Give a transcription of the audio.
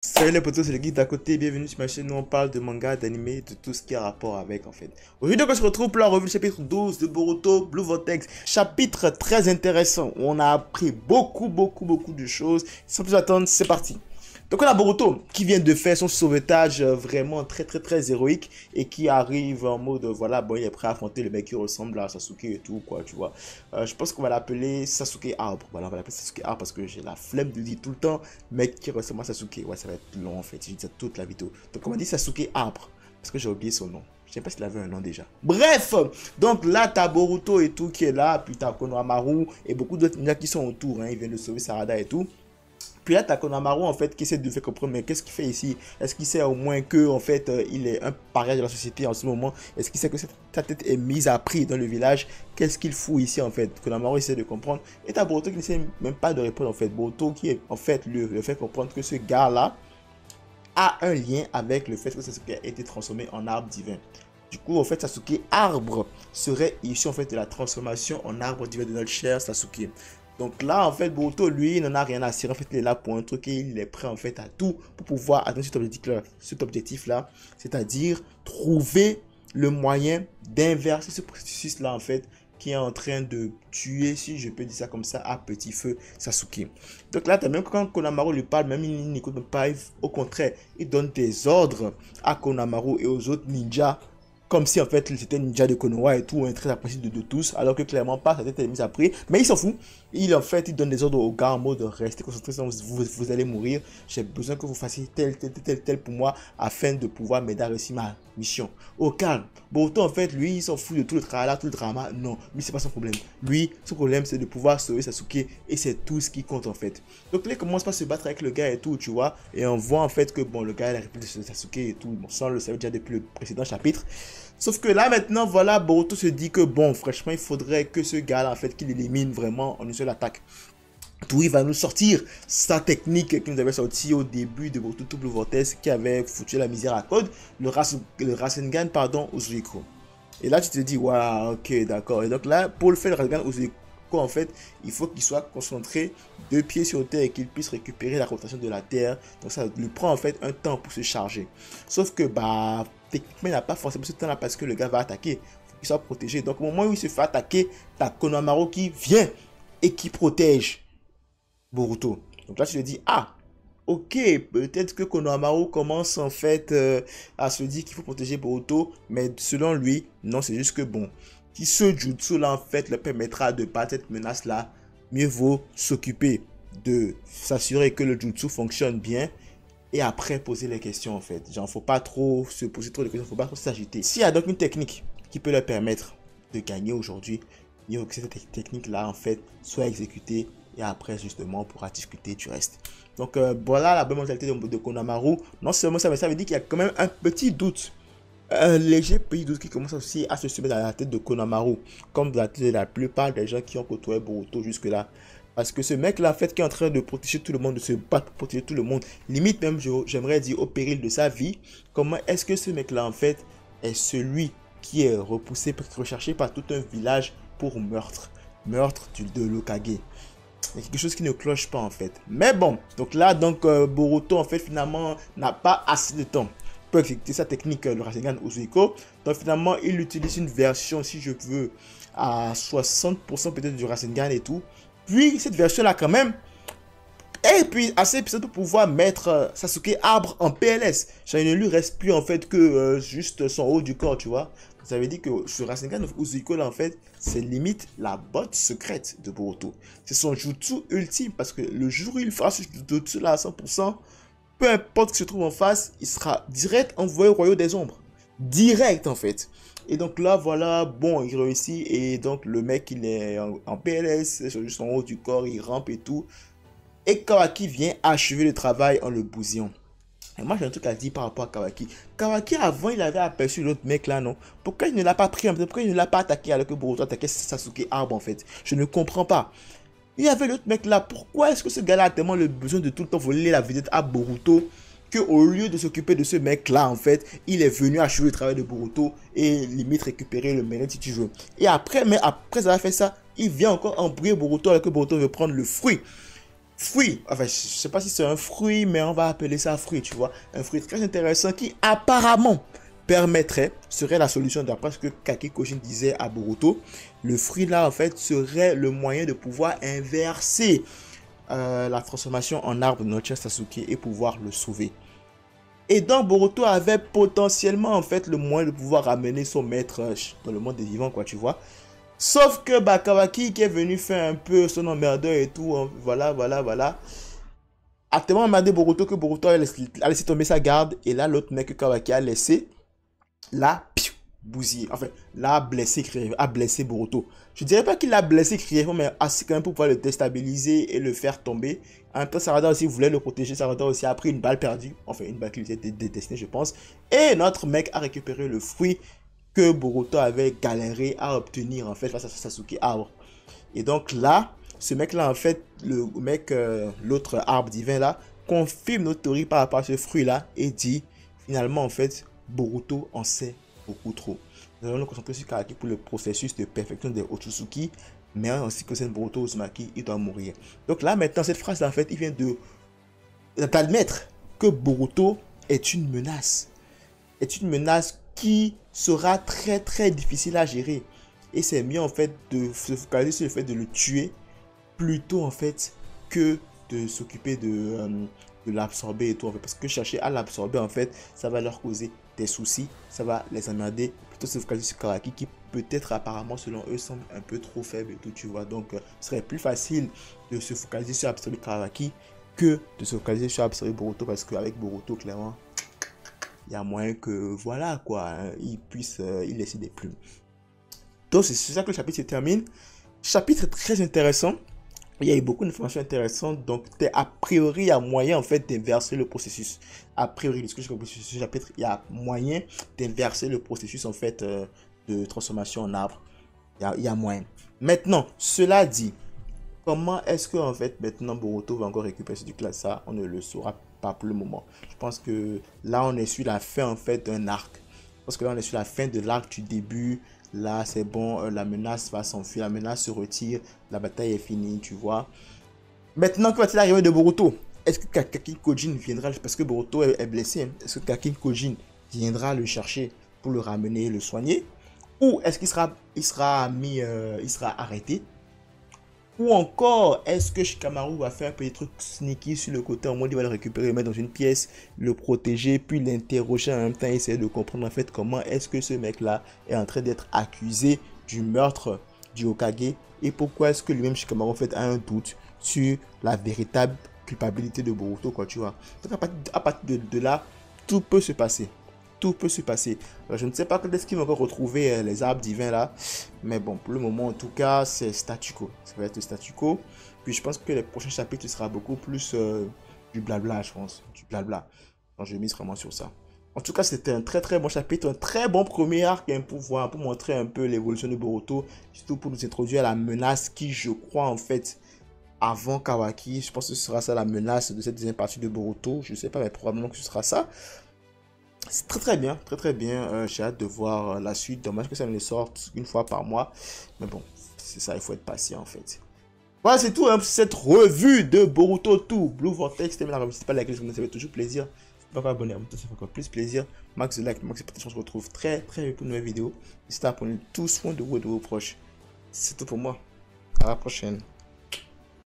Salut les potos, c'est le guide d'à côté, bienvenue sur ma chaîne où on parle de manga, d'anime, de tout ce qui a rapport avec en fait. Aujourd'hui donc on se retrouve pour la revue du chapitre 12 de Boruto Blue Vortex. Chapitre très intéressant, où on a appris beaucoup de choses. Sans plus attendre, c'est parti. Donc on a Boruto qui vient de faire son sauvetage vraiment très héroïque et qui arrive en mode voilà, bon il est prêt à affronter le mec qui ressemble à Sasuke et tout quoi, tu vois. Je pense qu'on va l'appeler Sasuke Arbre. Voilà, on va l'appeler Sasuke Arbre parce que j'ai la flemme de dire tout le temps mec qui ressemble à Sasuke. Ouais, ça va être long en fait, je dis ça toute la vidéo. Donc on va dire Sasuke Arbre parce que j'ai oublié son nom. Je sais pas s'il avait un nom déjà. Bref, donc là, t'as Boruto et tout qui est là, puis t'as Konohamaru et beaucoup d'autres ninjas qui sont autour, hein, ils viennent de sauver Sarada et tout. Puis là, t'as Konohamaru en fait qui essaie de faire comprendre, mais qu'est-ce qu'il fait ici? Est-ce qu'il sait au moins que en fait il est un paria de la société en ce moment? Est-ce qu'il sait que sa tête est mise à prix dans le village? Qu'est-ce qu'il fout ici en fait? Konohamaru essaie de comprendre. Et t'as Boruto qui n'essaie même pas de répondre en fait. Boruto qui est en fait le fait comprendre que ce gars-là a un lien avec le fait que Sasuke a été transformé en arbre divin. Du coup, en fait, Sasuke arbre serait issu en fait de la transformation en arbre divin de notre cher Sasuke. Donc là, en fait, Boruto, lui, il n'en a rien à cirer. En fait, il est là pour un truc et il est prêt en fait à tout pour pouvoir atteindre cet objectif-là, c'est-à-dire trouver le moyen d'inverser ce processus-là en fait qui est en train de tuer, si je peux dire ça comme ça, à petit feu Sasuke. Donc là, même quand Konohamaru lui parle, même il n'écoute pas, au contraire, il donne des ordres à Konohamaru et aux autres ninjas, comme si en fait c'était ninja de Konoha et tout, un très apprécié de tous, alors que clairement pas, sa tête est mise à prix, mais il s'en fout. Il en fait, il donne des ordres aux gars en mode restez concentrés, sinon vous allez mourir. J'ai besoin que vous fassiez tel pour moi afin de pouvoir m'aider à réussir ma mission. Au calme. Boruto en fait, lui, il s'en fout de tout le travail, tout le drama. Non, lui, c'est pas son problème. Lui, son problème, c'est de pouvoir sauver Sasuke et c'est tout ce qui compte en fait. Donc là, il commence par se battre avec le gars et tout, tu vois. Et on voit en fait que bon, le gars, il a répliqué de Sasuke et tout. Bon, ça, on le savait déjà depuis le précédent chapitre. Sauf que là maintenant, voilà, Boruto se dit que bon, franchement, il faudrait que ce gars-là, en fait, qu'il élimine vraiment en une seule attaque. D'où il va nous sortir sa technique qui nous avait sorti au début de Boruto Double Vortex, qui avait foutu la misère à Code, le Rasengan, pardon, Uzuriko. Et là, tu te dis, waouh, ok, d'accord. Et donc là, pour le faire, le Rasengan Uzuriko, en fait, il faut qu'il soit concentré, deux pieds sur terre et qu'il puisse récupérer la rotation de la terre. Donc ça lui prend en fait un temps pour se charger. Sauf que, bah, techniquement, il n'a pas forcément ce temps-là parce que le gars va attaquer. Il faut qu'il soit protégé. Donc au moment où il se fait attaquer, t'as Konohamaru qui vient et qui protège Boruto. Donc là, tu te dis, ah, ok, peut-être que Konohamaru commence en fait à se dire qu'il faut protéger Boruto, mais selon lui, non, c'est juste que bon, si ce jutsu là en fait le permettra de battre cette menace là, mieux vaut s'occuper de s'assurer que le jutsu fonctionne bien et après poser les questions en fait. Genre, faut pas trop se poser trop de questions, faut pas trop s'agiter. S'il y a donc une technique qui peut leur permettre de gagner aujourd'hui, il faut que cette technique là en fait soit exécutée et après justement on pourra discuter du reste. Donc voilà la bonne mentalité de Konohamaru. Non seulement ça, mais ça veut dire qu'il y a quand même un petit doute, un léger petit doute qui commence aussi à se semer dans la tête de Konohamaru, comme dans la tête de la plupart des gens qui ont côtoyé Boruto jusque là. Parce que ce mec là en fait qui est en train de protéger tout le monde, de se battre pour protéger tout le monde, limite même j'aimerais dire au péril de sa vie, comment est-ce que ce mec là en fait est celui qui est repoussé, recherché par tout un village pour meurtre de l'Okage. Il y a quelque chose qui ne cloche pas en fait. Mais bon, donc là, Boruto en fait finalement n'a pas assez de temps pour exécuter sa technique, le Rasengan Uzuriko. Donc finalement, il utilise une version, si je veux, à 60% peut-être du Rasengan et tout. Puis cette version là quand même, et puis assez puissante pour pouvoir mettre Sasuke arbre en PLS. Genre, il ne lui reste plus en fait que juste son haut du corps, tu vois. Ça veut dire que ce Rasengan Uzuriko là en fait, c'est limite la botte secrète de Boruto. C'est son jutsu ultime parce que le jour où il fera ce jutsu là à 100%, peu importe ce qui se trouve en face, il sera direct envoyé au royaume des ombres. Direct en fait. Et donc là voilà, bon il réussit et donc le mec il est en PLS, sur son haut du corps, il rampe et tout. Et Kawaki vient achever le travail en le bousillant. Et moi j'ai un truc à dire par rapport à Kawaki. Kawaki avant il avait aperçu l'autre mec là non. Pourquoi il ne l'a pas pris, pourquoi il ne l'a pas attaqué alors que Boruto attaquait Sasuke Arbre en fait. Je ne comprends pas. Il y avait l'autre mec là. Pourquoi est-ce que ce gars là a tellement le besoin de tout le temps voler la vedette à Boruto, que au lieu de s'occuper de ce mec là en fait, il est venu achever le travail de Boruto et limite récupérer le mérite si tu veux. Et après, mais après avoir fait ça, il vient encore embrouiller Boruto alors que Boruto veut prendre le fruit. fruit. Enfin, je sais pas si c'est un fruit, mais on va appeler ça fruit, tu vois. Un fruit très intéressant qui apparemment serait la solution d'après ce que Kaki Kojin disait à Boruto. Le fruit là, en fait, serait le moyen de pouvoir inverser la transformation en arbre de notre Sasuke et pouvoir le sauver. Et donc Boruto avait potentiellement en fait le moyen de pouvoir ramener son maître dans le monde des vivants, quoi, tu vois. Sauf que Kawaki qui est venu faire un peu son emmerdeur et tout, hein, voilà, a tellement emmerdé Boruto que Boruto a laissé tomber sa garde. Et là, l'autre mec que Kawaki a laissé, là, bousillé. Enfin, là, a blessé Boruto. Je dirais pas qu'il l'a blessé grièvement, mais assez quand même pour pouvoir le déstabiliser et le faire tomber. En même temps, Sarada aussi voulait le protéger. Sarada aussi a pris une balle perdue. Enfin, une balle qui lui était destinée, je pense. Et notre mec a récupéré le fruit que Boruto avait galéré à obtenir, en fait, face à Sasuke Arbre. Et donc là, ce mec-là, en fait, le mec, l'autre arbre divin là, confirme notre théorie par rapport à ce fruit-là et dit, finalement, en fait, Boruto en sait beaucoup trop. Nous allons nous concentrer sur Karaki pour le processus de perfection des Otsutsuki, mais ainsi que c'est Boruto Uzumaki, il doit mourir. Donc là, maintenant, cette phrase, en fait, il vient d'admettre que Boruto est une menace. Est une menace qui sera très très difficile à gérer. Et c'est mieux en fait de se focaliser sur le fait de le tuer plutôt en fait que de s'occuper de l'absorber et tout en fait. Parce que chercher à l'absorber en fait, ça va leur causer des soucis, ça va les emmerder. Plutôt se focaliser sur Karaki qui peut-être apparemment selon eux semble un peu trop faible et tout, tu vois. Donc ce serait plus facile de se focaliser sur absorber Karaki que de se focaliser sur absorber Boruto, parce qu'avec Boruto clairement il y a moyen que voilà quoi, hein, il puisse il laisser des plumes. Donc c'est ça que le chapitre se termine. Chapitre très intéressant. Il y a eu beaucoup d'informations intéressantes. Donc a priori il y a moyen en fait d'inverser le processus. A priori, ce que j'ai compris sur ce chapitre, il y a moyen d'inverser le processus en fait de transformation en arbre. Il y a moyen. Maintenant, cela dit, comment est-ce que en fait maintenant Boruto va encore récupérer du classe? Ça, on ne le saura pas pour le moment. Je pense que là on est sur la fin en fait d'un arc. Parce que là on est sur la fin de l'arc du début. Là c'est bon, la menace va s'enfuir, la menace se retire, la bataille est finie, tu vois. Maintenant, que va-t-il arriver de Boruto? Est-ce que Kaki Kojin viendra, parce que Boruto est blessé, hein? Est-ce que Kaki Kojin viendra le chercher pour le ramener et le soigner? Ou est-ce qu'il sera arrêté? Ou encore, est-ce que Shikamaru va faire un petit truc sneaky sur le côté, en mode il va le récupérer, le mettre dans une pièce, le protéger, puis l'interroger en même temps, essayer de comprendre en fait comment est-ce que ce mec-là est en train d'être accusé du meurtre du Hokage, et pourquoi est-ce que lui-même Shikamaru en fait a un doute sur la véritable culpabilité de Boruto, quoi, tu vois. Donc à partir de là, tout peut se passer. Tout peut se passer. Alors, je ne sais pas quand est-ce qu'ils vont encore retrouver les arbres divins là. Mais bon, pour le moment, en tout cas, c'est statu quo. Ça va être statu quo. Puis je pense que les prochains chapitres, ce sera beaucoup plus du blabla, je pense. Du blabla. Donc, je mise vraiment sur ça. En tout cas, c'était un très très bon chapitre. Un très bon premier arc hein, pour montrer un peu l'évolution de Boruto. Surtout pour nous introduire à la menace qui, je crois, en fait, avant Kawaki. Je pense que ce sera ça la menace de cette deuxième partie de Boruto. Je ne sais pas, mais probablement que ce sera ça. C'est très bien, très bien. J'ai hâte de voir la suite. Dommage que ça ne sorte une fois par mois. Mais bon, c'est ça, il faut être patient en fait. Voilà, c'est tout hein, pour cette revue de Boruto 2 Blue Vortex. C'était la revue, c'est pas laquelle ça me fait toujours plaisir. Si tu n'es pas abonné à moi, ça fait encore plus plaisir. Max de like, max de partage. On se retrouve très vite pour une nouvelle vidéo. N'hésitez pas à prendre tout soin de vous et de vos proches. C'est tout pour moi. À la prochaine.